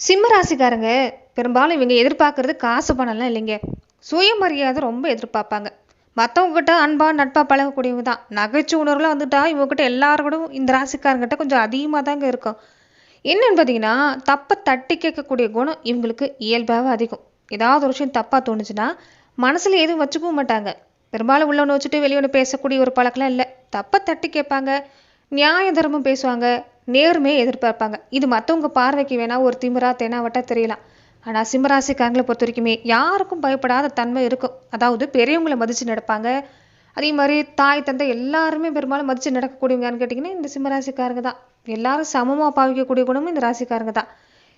சிம்ம ராசிக்காரங்க பெரும்பாலும் இவங்க எதிர்பார்க்கறது காசு பணம்லாம் இல்லைங்க. சுயமரியாதை ரொம்ப எதிர்பார்ப்பாங்க. மற்றவங்க கிட்ட அன்பா நட்பா பழகக்கூடியவங்க தான். நகைச்சுவை உணர்வுலாம் வந்துட்டா இவங்க கிட்ட எல்லாரோடும் இந்த ராசிக்காரங்கிட்ட கொஞ்சம் அதிகமாக தாங்க இருக்கும். என்னன்னு பார்த்தீங்கன்னா, தப்பை தட்டி கேட்கக்கூடிய குணம் இவங்களுக்கு இயல்பாகவே அதிகம். ஏதாவது ஒரு விஷயம் தப்பாக தோணுச்சுன்னா மனசில் எதுவும் வச்சுக்கவும் மாட்டாங்க. பெரும்பாலும் உள்ளவனை வச்சுட்டு வெளியொன்று பேசக்கூடிய ஒரு பழக்கம்லாம் இல்லை. தப்பை தட்டி கேட்பாங்க, நியாய தர்மம் பேசுவாங்க, நேர்மையை எதிர்பார்ப்பாங்க. இது மற்றவங்க பார்வைக்கு வேணா ஒரு திமிரா தெனாவட்டா தெரியலாம். ஆனால் சிம்மராசிக்காரங்களை பொறுத்த வரைக்குமே யாருக்கும் பயப்படாத தன்மை இருக்கும். அதாவது பெரியவங்களை மதித்து நடப்பாங்க. அதே மாதிரி தாய் தந்தை எல்லாருமே பெரும்பாலும் மதித்து நடக்கக்கூடியவங்கன்னு கேட்டிங்கன்னா இந்த சிம்மராசிக்காரங்க தான். எல்லாரும் சமமாக பாவிக்கக்கூடிய குணமும் இந்த ராசிக்காரங்க தான்.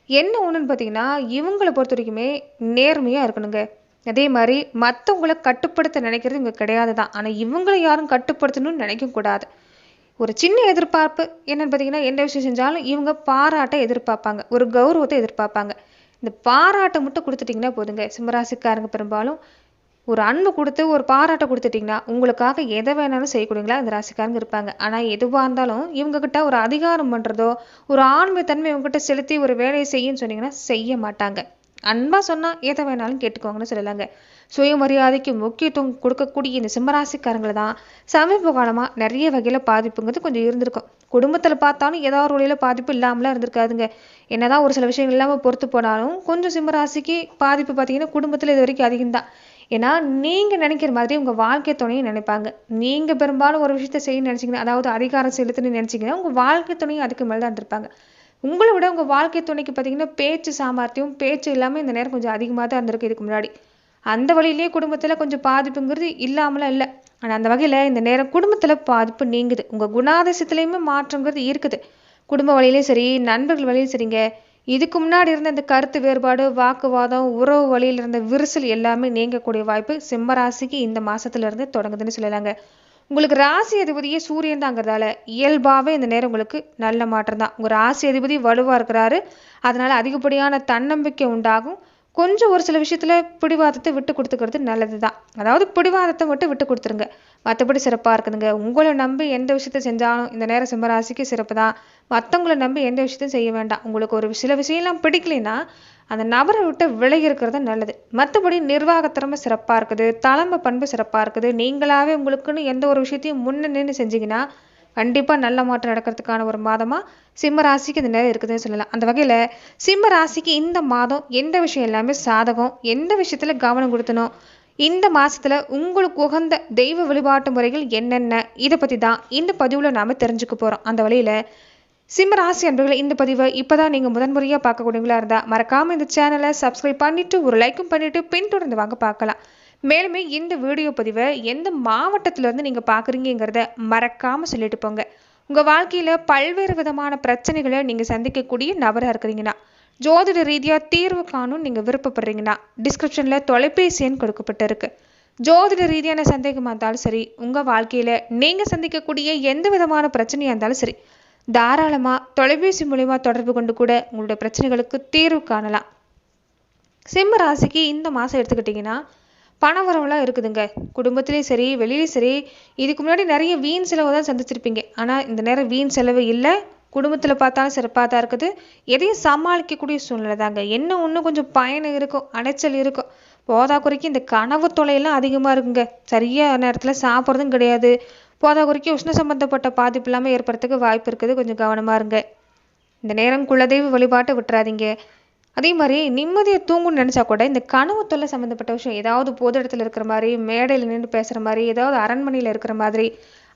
என்ன ஒன்றுன்னு பார்த்தீங்கன்னா, இவங்களை பொறுத்த வரைக்குமே நேர்மையாக இருக்கணுங்க. அதே மாதிரி மற்றவங்கள கட்டுப்படுத்த நினைக்கிறது இவங்க கிடையாது தான். ஆனால் இவங்களை யாரும் கட்டுப்படுத்தணும்னு நினைக்க கூடாது. ஒரு சின்ன எதிர்பார்ப்பு என்னன்னு பார்த்தீங்கன்னா, எந்த விஷயம் செஞ்சாலும் இவங்க பாராட்ட எதிர்பார்ப்பாங்க, ஒரு கௌரவத்தை எதிர்பார்ப்பாங்க. இந்த பாராட்டை மட்டும் கொடுத்துட்டிங்கன்னா போதுங்க. சிம்மராசிக்காரங்க பெரும்பாலும் ஒரு அன்பு கொடுத்து ஒரு பாராட்டை கொடுத்துட்டிங்கன்னா உங்களுக்காக எதை வேணாலும் செய்யக்கூடியங்களா இந்த ராசிக்காரங்க இருப்பாங்க. ஆனால் எதுவாக இருந்தாலும் இவங்ககிட்ட ஒரு அதிகாரம் பண்ணுறதோ ஒரு ஆண்மைத்தன்மை இவங்ககிட்ட செலுத்தி ஒரு வேலையை செய்யுன்னு சொன்னீங்கன்னா செய்ய மாட்டாங்க. அன்பாக சொன்னால் எதை வேணாலும் கேட்டுக்கோங்கன்னு சொல்லலாங்க. சுயமரியாதைக்கு முக்கியத்துவம் கொடுக்கக்கூடிய இந்த சிம்மராசிக்காரங்களை தான் சமீப காலமாக நிறைய வகையில் பாதிப்புங்கிறது கொஞ்சம் இருந்திருக்கும். குடும்பத்தில் பார்த்தாலும் ஏதாவது ஒரு வழியில் பாதிப்பு இல்லாமலாம் இருந்திருக்காதுங்க. என்னதான் ஒரு சில விஷயங்கள் இல்லாமல் பொறுத்து போனாலும் கொஞ்சம் சிம்மராசிக்கு பாதிப்பு பார்த்தீங்கன்னா குடும்பத்தில் இது வரைக்கும் அதிகம்தான். ஏன்னா நீங்கள் நினைக்கிற மாதிரி உங்கள் வாழ்க்கை துணையை நினைப்பாங்க. நீங்கள் பெரும்பாலும் ஒரு விஷயத்த செய்ய நினச்சிங்கன்னா, அதாவது அதிகாரம் செலுத்துன்னு நினச்சிங்கன்னா உங்கள் வாழ்க்கை துணையும் அதுக்கு மேலே தான் இருந்திருப்பாங்க. உங்களை விட உங்கள் வாழ்க்கை துணைக்கு பார்த்தீங்கன்னா பேச்சு சாமர்த்தியம் பேச்சு இல்லாமல் இந்த நேரம் கொஞ்சம் அதிகமாக தான் இருந்திருக்கு இதுக்கு முன்னாடி. அந்த வழியிலேயே குடும்பத்தில் கொஞ்சம் பாதிப்புங்கிறது இல்லாமலாம் இல்லை. ஆனால் அந்த வகையில் இந்த நேரம் குடும்பத்தில் பாதிப்பு நீங்குது. உங்கள் குணாதிசயத்துலேயுமே மாற்றங்கிறது இருக்குது. குடும்ப வழியிலையும் சரி, நண்பர்கள் வழியிலும் சரிங்க. இதுக்கு முன்னாடி இருந்த இந்த கருத்து வேறுபாடு, வாக்குவாதம், உறவு வழியில் இருந்த விரிசல் எல்லாமே நீங்கக்கூடிய வாய்ப்பு சிம்ம ராசிக்கு இந்த மாசத்துல இருந்து தொடங்குதுன்னு சொல்லலாங்க. உங்களுக்கு ராசி அதிபதியே சூரியன் தாங்கிறதால இயல்பாகவே இந்த நேரம் உங்களுக்கு நல்ல மாற்றம் தான். உங்கள் ராசி அதிபதி வலுவாக இருக்கிறாரு. அதனால அதிகப்படியான தன்னம்பிக்கை உண்டாகும். கொஞ்சம் ஒரு சில விஷயத்துல பிடிவாதத்தை விட்டு கொடுத்துக்கிறது நல்லது தான். அதாவது பிடிவாதத்தை மட்டும் விட்டு கொடுத்துருங்க, மற்றபடி சிறப்பாக இருக்குதுங்க. உங்களை நம்பி எந்த விஷயத்த செஞ்சாலும் இந்த நேரம் சிம்மராசிக்கு சிறப்பு தான். மற்றவங்களை நம்பி எந்த விஷயத்தையும் செய்ய வேண்டாம். உங்களுக்கு ஒரு சில விஷயம்லாம் பிடிக்கலைன்னா அந்த நபரை விட்டு விலகி இருக்கிறது நல்லது. மற்றபடி நிர்வாகத்திறமை சிறப்பாக இருக்குது, தலைமை பண்பு சிறப்பாக இருக்குது. நீங்களாவே உங்களுக்குன்னு எந்த ஒரு விஷயத்தையும் முன்ன நின்று செஞ்சீங்கன்னா கண்டிப்பாக நல்ல மாற்றம் நடக்கிறதுக்கான ஒரு மாதமாக சிம்ம ராசிக்கு இந்த நேரம் இருக்குதுன்னு சொல்லலாம். அந்த வகையில் சிம்ம ராசிக்கு இந்த மாதம் எந்த விஷயம் எல்லாமே சாதகம், எந்த விஷயத்தில் கவனம் கொடுத்தணும், இந்த மாதத்தில் உங்களுக்கு உகந்த தெய்வ வழிபாட்டு முறைகள் என்னென்ன, இதை பற்றி தான் இந்த பதிவில் நாம் தெரிஞ்சுக்க போகிறோம். அந்த வழியில் சிம்ம ராசி அன்பர்களை இந்த பதிவை இப்போ தான் நீங்கள் முதன்முறையாக பார்க்கக்கூடியவங்களா இருந்தால் மறக்காமல் இந்த சேனலை சப்ஸ்கிரைப் பண்ணிவிட்டு ஒரு லைக்கும் பண்ணிவிட்டு பின்தொடர்ந்து வாங்க பார்க்கலாம். மேலுமே இந்த வீடியோ பதிவை எந்த மாவட்டத்திலேருந்து நீங்கள் பார்க்குறீங்கிறத மறக்காமல் சொல்லிட்டு போங்க. உங்கள் வாழ்க்கையில் பல்வேறு விதமான பிரச்சனைகளை நீங்கள் சந்திக்கக்கூடிய நபராக இருக்கிறீங்கன்னா, ஜோதிட ரீதியாக தீர்வு காணும் நீங்கள் விருப்பப்படுறீங்கன்னா டிஸ்கிரிப்ஷனில் தொலைபேசி எண் கொடுக்கப்பட்டிருக்கு. ஜோதிட ரீதியான சந்தேகமாக இருந்தாலும் சரி, உங்கள் வாழ்க்கையில் நீங்கள் சந்திக்கக்கூடிய எந்த விதமான பிரச்சனையாக இருந்தாலும் சரி, தாராளமாக தொலைபேசி மூலமா தொடர்பு கொண்டு கூட உங்களுடைய பிரச்சனைகளுக்கு தீர்வு காணலாம். சிம்ம ராசிக்கு இந்த மாதம் எடுத்துக்கிட்டிங்கன்னா பணவரவுலாம் இருக்குதுங்க. குடும்பத்திலையும் சரி, வெளியிலையும் சரி. இதுக்கு முன்னாடி நிறைய வீண் செலவு தான் சந்திச்சிருப்பீங்க. ஆனால் இந்த நேரம் வீண் செலவு இல்லை. குடும்பத்தில் பார்த்தாலும் சிறப்பாக தான் இருக்குது. எதையும் சமாளிக்கக்கூடிய சூழ்நிலை தாங்க. என்ன இன்னும் கொஞ்சம் பயணம் இருக்கும், அலைச்சல் இருக்கும். போதாக்குறைக்கு இந்த கனவு தொலையெல்லாம் அதிகமாக இருக்குங்க. சரியாக நேரத்தில் சாப்பிட்றதும் கிடையாது. போதாக்குறைக்கு உஷ்ண சம்பந்தப்பட்ட பாதிப்பு இல்லாமல் ஏற்படுறதுக்கு வாய்ப்பு இருக்குது. கொஞ்சம் கவனமாக இருங்க. இந்த நேரம் குலதெய்வ வழிபாட்டை விட்டுறாதீங்க. அதே மாதிரி நிம்மதியாக தூங்குன்னு நினச்சா கூட இந்த கனவு தொல்லை சம்மந்தப்பட்ட விஷயம், ஏதாவது பொது இடத்துல இருக்கிற மாதிரி, மேடையில் நின்று பேசுகிற மாதிரி, ஏதாவது அரண்மனையில் இருக்கிற மாதிரி,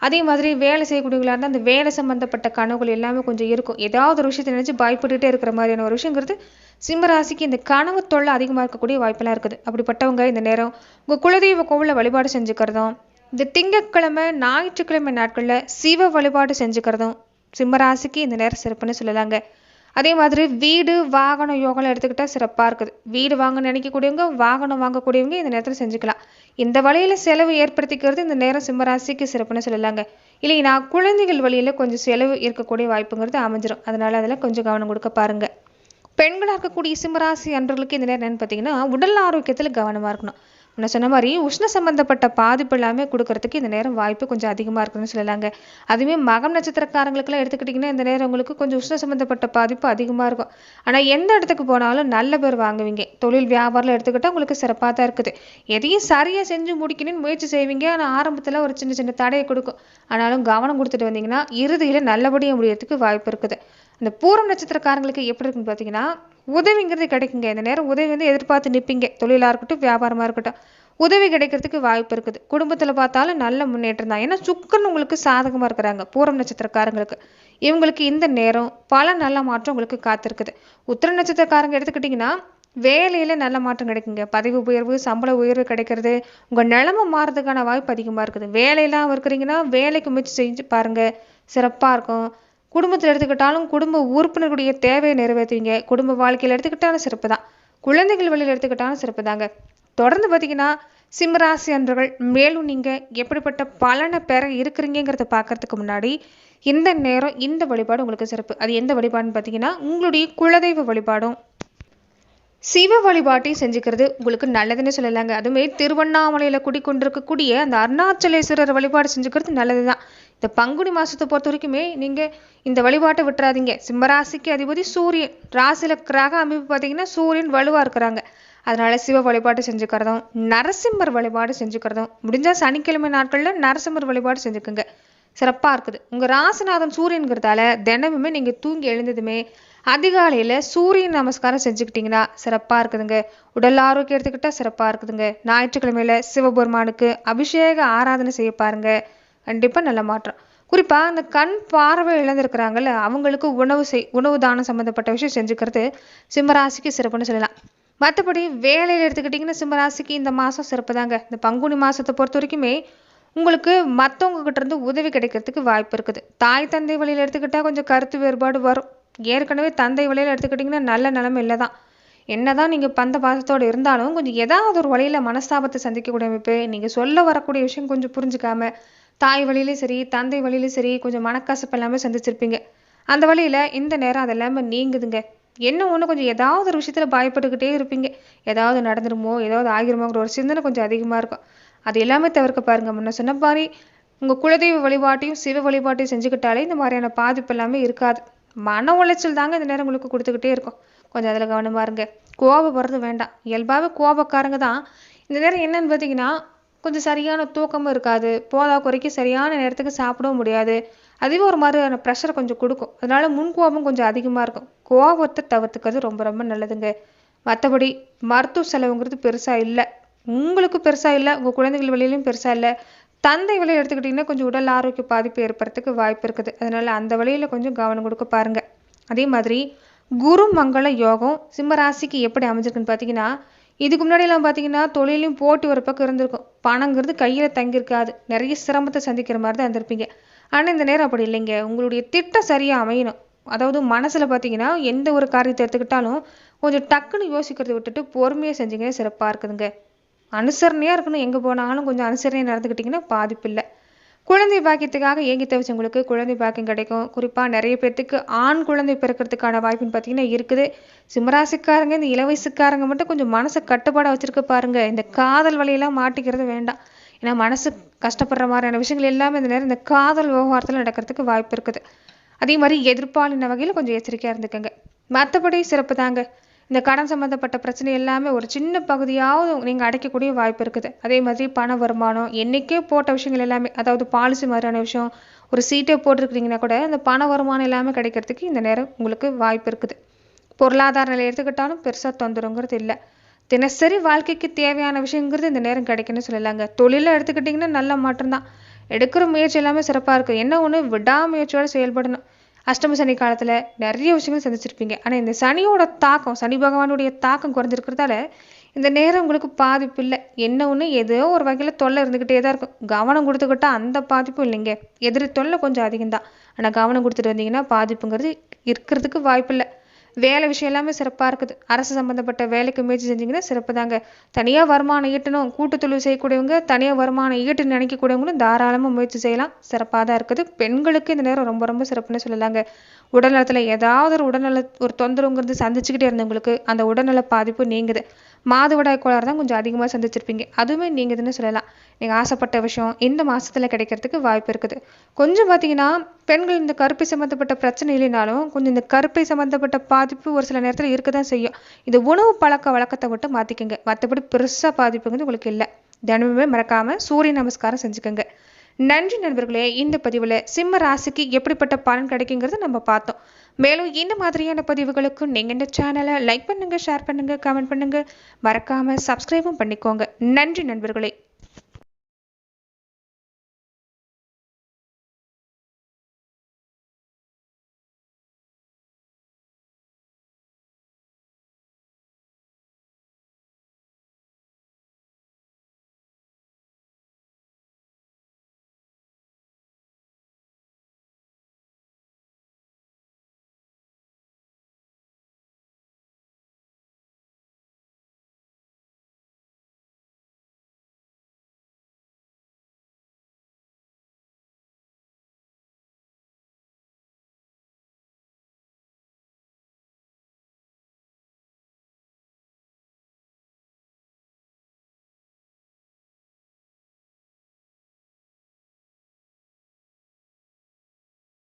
அதே மாதிரி வேலை செய்யக்கூடியவங்களா இருந்தால் அந்த வேலை சம்மந்தப்பட்ட கனவுகள் எல்லாமே கொஞ்சம் இருக்கும். ஏதாவது ஒரு விஷயத்தை நினச்சி பயப்பட்டுகிட்டே இருக்கிற மாதிரியான ஒரு விஷயங்கிறது சிம்மராசிக்கு இந்த கனவு தொல்லை அதிகமாக இருக்கக்கூடிய வாய்ப்பெல்லாம் இருக்குது. அப்படிப்பட்டவங்க இந்த நேரம் உங்கள் குலதெய்வ கோவிலில் வழிபாடு செஞ்சுக்கிறதும், இந்த திங்கட்கிழமை ஞாயிற்றுக்கிழமை நாட்களில் சிவ வழிபாடு செஞ்சுக்கிறதும் சிம்மராசிக்கு இந்த நேரம் சிறப்புன்னு சொல்லலாங்க. அதே மாதிரி வீடு வாகனம் யோகம் எடுத்துக்கிட்டால் சிறப்பாக இருக்குது. வீடு வாங்க நினைக்கக்கூடியவங்க, வாகனம் வாங்கக்கூடியவங்க இந்த நேரத்தில் செஞ்சுக்கலாம். இந்த வழியில் செலவு ஏற்படுத்திக்கிறது இந்த நேரம் சிம்மராசிக்கு சிறப்புன்னு சொல்லலாங்க. இல்லைன்னா குழந்தைகள் வழியில் கொஞ்சம் செலவு இருக்கக்கூடிய வாய்ப்புங்கிறது அமைஞ்சிடும். அதனால அதில் கொஞ்சம் கவனம் கொடுக்க பாருங்க. பெண்களாக இருக்கக்கூடிய சிம்மராசி அன்பர்களுக்கு இந்த நேரம் என்னன்னு பார்த்தீங்கன்னா உடல் ஆரோக்கியத்தில் கவனமாக இருக்கணும். நான் சொன்ன மாதிரி உஷ்ண சம்பந்தப்பட்ட பாதிப்பு எல்லாமே கொடுக்கறதுக்கு இந்த நேரம் வாய்ப்பு கொஞ்சம் அதிகமாக இருக்குன்னு சொல்லலாங்க. அதுவே மகம் நட்சத்திரக்காரங்களுக்குலாம் எடுத்துக்கிட்டிங்கன்னா இந்த நேரம் உங்களுக்கு கொஞ்சம் உஷ்ண சம்பந்தப்பட்ட பாதிப்பு அதிகமாக இருக்கும். ஆனால் எந்த இடத்துக்கு போனாலும் நல்ல பேர் வாங்குவீங்க. தொழில் வியாபாரம் எடுத்துக்கிட்டால் உங்களுக்கு சிறப்பாக தான் இருக்குது. எதையும் சரியாக செஞ்சு முடிக்கணும்னு முயற்சி செய்வீங்க. ஆனால் ஆரம்பத்தில் ஒரு சின்ன சின்ன தடையை கொடுக்கும். ஆனாலும் கவனம் கொடுத்துட்டு வந்தீங்கன்னா இறுதியில் நல்லபடியாக முடியறதுக்கு வாய்ப்பு இருக்குது. அந்த பூரம் நட்சத்திரக்காரங்களுக்கு எப்படி இருக்குன்னு பார்த்தீங்கன்னா உதவிங்கிறது கிடைக்குங்க. இந்த நேரம் உதவி எதிர்பார்த்து நிற்பீங்க. தொழிலாக இருக்கட்டும் வியாபாரமாக இருக்கட்டும் உதவி கிடைக்கிறதுக்கு வாய்ப்பு இருக்குது. குடும்பத்தில் பார்த்தாலும் நல்ல முன்னேற்றம் தான். ஏன்னா சுக்கரன் உங்களுக்கு சாதகமாக இருக்கிறாங்க பூரம் நட்சத்திரக்காரங்களுக்கு. இவங்களுக்கு இந்த நேரம் பல நல்ல மாற்றம் உங்களுக்கு காத்திருக்குது. உத்திர நட்சத்திரக்காரங்க எடுத்துக்கிட்டிங்கன்னா வேலையில் நல்ல மாற்றம் கிடைக்குங்க. பதவி உயர்வு சம்பள உயர்வு கிடைக்கிறது. உங்கள் நிலைமை மாறதுக்கான வாய்ப்பு அதிகமாக இருக்குது. வேலையெல்லாம் இருக்கிறீங்கன்னா வேலைக்கு முயற்சி செஞ்சு பாருங்கள், சிறப்பாக இருக்கும். குடும்பத்தில் எடுத்துக்கிட்டாலும் குடும்ப உறுப்பினர்களுடைய தேவையை நிறைவேற்றுவீங்க. குடும்ப வாழ்க்கையில் எடுத்துக்கிட்டாலும் சிறப்பு தான். குழந்தைகள் வழியில் எடுத்துக்கிட்டாலும் சிறப்பு தாங்க. தொடர்ந்து பார்த்தீங்கன்னா சிம்மராசி அன்பர்கள் மேலும் நீங்கள் எப்படிப்பட்ட பலனை பெற இருக்கிறீங்கிறத பார்க்கறதுக்கு முன்னாடி இந்த நேரம் இந்த வழிபாடு உங்களுக்கு சிறப்பு. அது எந்த வழிபாடுன்னு பார்த்தீங்கன்னா உங்களுடைய குலதெய்வ வழிபாடும் சிவ வழிபாட்டையும் செஞ்சுக்கிறது உங்களுக்கு நல்லதுன்னு சொல்லலாங்க. அதுவுமே திருவண்ணாமலையில் குடிக்கொண்டிருக்கக்கூடிய அந்த அருணாச்சலேஸ்வரர் வழிபாடு செஞ்சுக்கிறது நல்லது தான். இந்த பங்குனி மாதத்தை பொறுத்த வரைக்குமே நீங்கள் இந்த வழிபாட்டை விட்டுறாதீங்க. சிம்மராசிக்கு அதிபதி சூரியன். ராசியில் கிரக அமைப்பு பார்த்தீங்கன்னா சூரியன் வலுவாக இருக்கிறாங்க. அதனால சிவ வழிபாடு செஞ்சுக்கிறதும் நரசிம்மர் வழிபாடு செஞ்சுக்கிறதும் முடிஞ்சால் சனிக்கிழமை நாட்களில் நரசிம்மர் வழிபாடு செஞ்சுக்குங்க, சிறப்பாக இருக்குது. உங்கள் ராசிநாதன் சூரியன்கிறதால தினமுமே நீங்கள் தூங்கி எழுந்ததுமே அதிகாலையில் சூரியன் நமஸ்காரம் செஞ்சுக்கிட்டிங்கன்னா சிறப்பாக இருக்குதுங்க. உடல் ஆரோக்கியம் எடுத்துக்கிட்டால் சிறப்பாக இருக்குதுங்க. ஞாயிற்றுக்கிழமையில் சிவபெருமானுக்கு அபிஷேக ஆராதனை செய்ய பாருங்க, கண்டிப்பாக நல்ல மாற்றம். குறிப்பாக அந்த கண் பார்வை இழந்திருக்கிறாங்கல்ல அவங்களுக்கு உணவு தானம் சம்மந்தப்பட்ட விஷயம் செஞ்சுக்கிறது சிம்மராசிக்கு சிறப்புன்னு சொல்லலாம். மற்றபடி வேலையில் எடுத்துக்கிட்டிங்கன்னா சிம்மராசிக்கு இந்த மாதம் சிறப்பு தாங்க. இந்த பங்குனி மாதத்தை பொறுத்த வரைக்குமே உங்களுக்கு மற்றவங்க கிட்ட இருந்து உதவி கிடைக்கிறதுக்கு வாய்ப்பு இருக்குது. தாய் தந்தை வழியில் எடுத்துக்கிட்டால் கொஞ்சம் கருத்து வேறுபாடு வரும். ஏற்கனவே தந்தை வழியில் எடுத்துக்கிட்டிங்கன்னா நல்ல நிலைமை இல்லை தான். என்னதான் நீங்கள் பந்த பாசத்தோடு இருந்தாலும் கொஞ்சம் ஏதாவது ஒரு வழியில் மனஸ்தாபத்தை சந்திக்கக்கூடிய அமைப்பு. நீங்கள் சொல்ல வரக்கூடிய விஷயம் கொஞ்சம் புரிஞ்சுக்காம தாய் வழியிலையும் சரி தந்தை வழியிலையும் சரி கொஞ்சம் மனக்கசப்பு எல்லாமே சந்திச்சிருப்பீங்க. அந்த வழியில் இந்த நேரம் அது எல்லாமே நீங்குதுங்க. என்ன ஒன்று கொஞ்சம் ஏதாவது ஒரு விஷயத்தில் பயப்பட்டுக்கிட்டே இருப்பீங்க. ஏதாவது நடந்துருமோ ஏதாவது ஆகிருமோங்கிற ஒரு சிந்தனை கொஞ்சம் அதிகமாக இருக்கும். அது எல்லாமே தவிர்க்க பாருங்க. முன்ன சொன்ன மாதிரி உங்கள் குலதெய்வ வழிபாட்டையும் சிவ வழிபாட்டையும் செஞ்சுக்கிட்டாலே இந்த மாதிரியான பாதிப்பு எல்லாமே இருக்காது. மன உளைச்சல் தாங்க இந்த நேரம் உங்களுக்கு கொடுத்துக்கிட்டே இருக்கும். கொஞ்சம் அதில் கவனமாக இருங்க. கோபப்படுறது வேண்டாம். இயல்பாகவே கோபக்காரங்க தான். இந்த நேரம் என்னன்னு பார்த்தீங்கன்னா கொஞ்சம் சரியான தூக்கமும் இருக்காது. போதா குறைக்கு சரியான நேரத்துக்கு சாப்பிடவும் முடியாது. அதுவே ஒரு மாதிரியான ப்ரெஷரை கொஞ்சம் கொடுக்கும். அதனால முன்கோபம் கொஞ்சம் அதிகமாக இருக்கும். கோபத்தை தவிர்த்துக்கிறது ரொம்ப ரொம்ப நல்லதுங்க. மற்றபடி மருத்துவ செலவுங்கிறது பெருசாக இல்லை. உங்களுக்கு பெருசாக இல்லை, உங்கள் குழந்தைகள் வழியிலையும் பெருசாக இல்லை. தந்தை வழியில் எடுத்துக்கிட்டிங்கன்னா கொஞ்சம் உடல் ஆரோக்கிய பாதிப்பு ஏற்படுறதுக்கு வாய்ப்பு இருக்குது. அதனால அந்த வழியில் கொஞ்சம் கவனம் கொடுக்க பாருங்க. அதே மாதிரி குரு மங்கள யோகம் சிம்மராசிக்கு எப்படி அமைஞ்சிருக்குன்னு பார்த்தீங்கன்னா இதுக்கு முன்னாடியெல்லாம் பார்த்தீங்கன்னா தொழிலையும் போட்டி ஒரு பக்கம் இருந்திருக்கும். பணங்கிறது கையில் தங்கியிருக்காது. நிறைய சிரமத்தை சந்திக்கிற மாதிரி தான் இருந்திருப்பீங்க. ஆனால் இந்த நேரம் அப்படி இல்லைங்க. உங்களுடைய திட்டம் சரியாக அமையணும். அதாவது மனசில் பார்த்தீங்கன்னா எந்த ஒரு காரியத்தை எடுத்துக்கிட்டாலும் கொஞ்சம் டக்குன்னு யோசிக்கிறத விட்டுட்டு பொறுமையாக செஞ்சீங்கன்னா சிறப்பாக இருக்குதுங்க. அனுசரணையாக இருக்கணும். எங்கே போனாலும் கொஞ்சம் அனுசரணையாக நடந்துக்கிட்டிங்கன்னா பாதிப்பு இல்லை. குழந்தை பாக்கியத்துக்காக ஏங்கி தவிச்சவங்களுக்கு குழந்தை பாக்கியம் கிடைக்கும். குறிப்பாக நிறைய பேர்த்துக்கு ஆண் குழந்தை பிறக்கிறதுக்கான வாய்ப்புன்னு பார்த்தீங்கன்னா இருக்குது. சிம்மராசிக்காரங்க இந்த இளவயசுக்காரங்க மட்டும் கொஞ்சம் மனசை கட்டுப்பாடாக வச்சுருக்க பாருங்க. இந்த காதல் வழியெல்லாம் மாட்டிக்கிறது வேண்டாம். ஏன்னா மனசு கஷ்டப்படுற மாதிரியான விஷயங்கள் எல்லாமே இந்த நேரம் இந்த காதல் விவகாரத்தில் நடக்கிறதுக்கு வாய்ப்பு இருக்குது. அதே மாதிரி எதிர்பாலின வகையில் கொஞ்சம் எச்சரிக்கையாக இருந்துக்கங்க. மற்றபடி சிறப்பு தாங்க. இந்த கடன் சம்மந்தப்பட்ட பிரச்சனை எல்லாமே ஒரு சின்ன பகுதியாவது நீங்கள் அடைக்கக்கூடிய வாய்ப்பு இருக்குது. அதே மாதிரி பண வருமானம் என்றைக்கே போட்ட விஷயங்கள் எல்லாமே, அதாவது பாலிசி மாதிரியான விஷயம், ஒரு சீட்டை போட்டிருக்கிறீங்கன்னா கூட அந்த பண வருமானம் எல்லாமே கிடைக்கிறதுக்கு இந்த நேரம் உங்களுக்கு வாய்ப்பு இருக்குது. பொருளாதார நிலை எடுத்துக்கிட்டாலும் பெருசாக தொந்தரவுங்கிறது இல்லை. தினசரி வாழ்க்கைக்கு தேவையான விஷயங்கிறது இந்த நேரம் கிடைக்குன்னு சொல்லலாங்க. தொழிலில் எடுத்துக்கிட்டிங்கன்னா நல்ல மாற்றம்தான். எடுக்கிற முயற்சி எல்லாமே சிறப்பாக இருக்குது. என்ன ஒன்று விடாமுயற்சியோடு செயல்படணும். அஷ்டம சனி காலத்தில் நிறைய விஷயங்கள் சந்திச்சிருப்பீங்க. ஆனால் இந்த சனியோட தாக்கம், சனி பகவானுடைய தாக்கம் குறைஞ்சிருக்கிறதால இந்த நேரம் உங்களுக்கு பாதிப்பு இல்லை. என்ன ஒன்று ஏதோ ஒரு வகையில் தொல்லை இருந்துக்கிட்டே தான் இருக்கும். கவனம் கொடுத்துக்கிட்டா அந்த பாதிப்பும் இல்லைங்க. எதிரி தொல்லை கொஞ்சம் அதிகம்தான். ஆனால் கவனம் கொடுத்துட்டு வந்தீங்கன்னா பாதிப்புங்கிறது இருக்கிறதுக்கு வாய்ப்பு இல்லை. வேலை விஷயம் எல்லாமே சிறப்பாக இருக்குது. அரசு சம்மந்தப்பட்ட வேலைக்கு முயற்சி செஞ்சிங்கன்னா சிறப்பு தாங்க. தனியாக வருமானம் ஈட்டணும், கூட்டு தொழில் செய்யக்கூடியவங்க, தனியாக வருமானம் ஈட்டு நினைக்கக்கூடியவங்களும் தாராளமாக முயற்சி செய்யலாம். சிறப்பாக தான் இருக்குது. பெண்களுக்கு இந்த நேரம் ரொம்ப ரொம்ப சிறப்புன்னு சொல்லலாங்க. உடல்நலத்தில் ஏதாவது ஒரு தொந்தரவுங்கிறது சந்திச்சுக்கிட்டே இருந்தவங்களுக்கு அந்த உடல்நல பாதிப்பு நீங்குது. மாதவிடாய் கோளாறு தான் கொஞ்சம் அதிகமாக சந்திச்சிருப்பீங்க. அதுவுமே நீங்கள் இதுன்னு சொல்லலாம். நீங்கள் ஆசைப்பட்ட விஷயம் இந்த மாதத்தில் கிடைக்கிறதுக்கு வாய்ப்பு இருக்குது. கொஞ்சம் பார்த்தீங்கன்னா பெண்கள் இந்த கருப்பை சம்மந்தப்பட்ட பிரச்சனை இல்லைனாலும் கொஞ்சம் இந்த கருப்பை சம்மந்தப்பட்ட பாதிப்பு ஒரு சில நேரத்தில் இருக்க தான் செய்யும். இது உணவு பழக்க வழக்கத்தை மட்டும் மாற்றிக்கோங்க. மற்றபடி பெருசாக பாதிப்புங்கிறது உங்களுக்கு இல்லை. தினமுமே மறக்காமல் சூரிய நமஸ்காரம் செஞ்சுக்கோங்க. நன்றி நண்பர்களே. இந்த பதிவில் சிம்ம ராசிக்கு எப்படிப்பட்ட பலன் கிடைக்குங்கிறத நம்ம பார்த்தோம். மேலும் இந்த மாதிரியான பதிவுகளுக்கு நீங்கள் இந்த சேனலை லைக் பண்ணுங்கள், ஷேர் பண்ணுங்கள், கமெண்ட் பண்ணுங்கள். மறக்காமல் சப்ஸ்கிரைபும் பண்ணிக்கோங்க. நன்றி நண்பர்களே.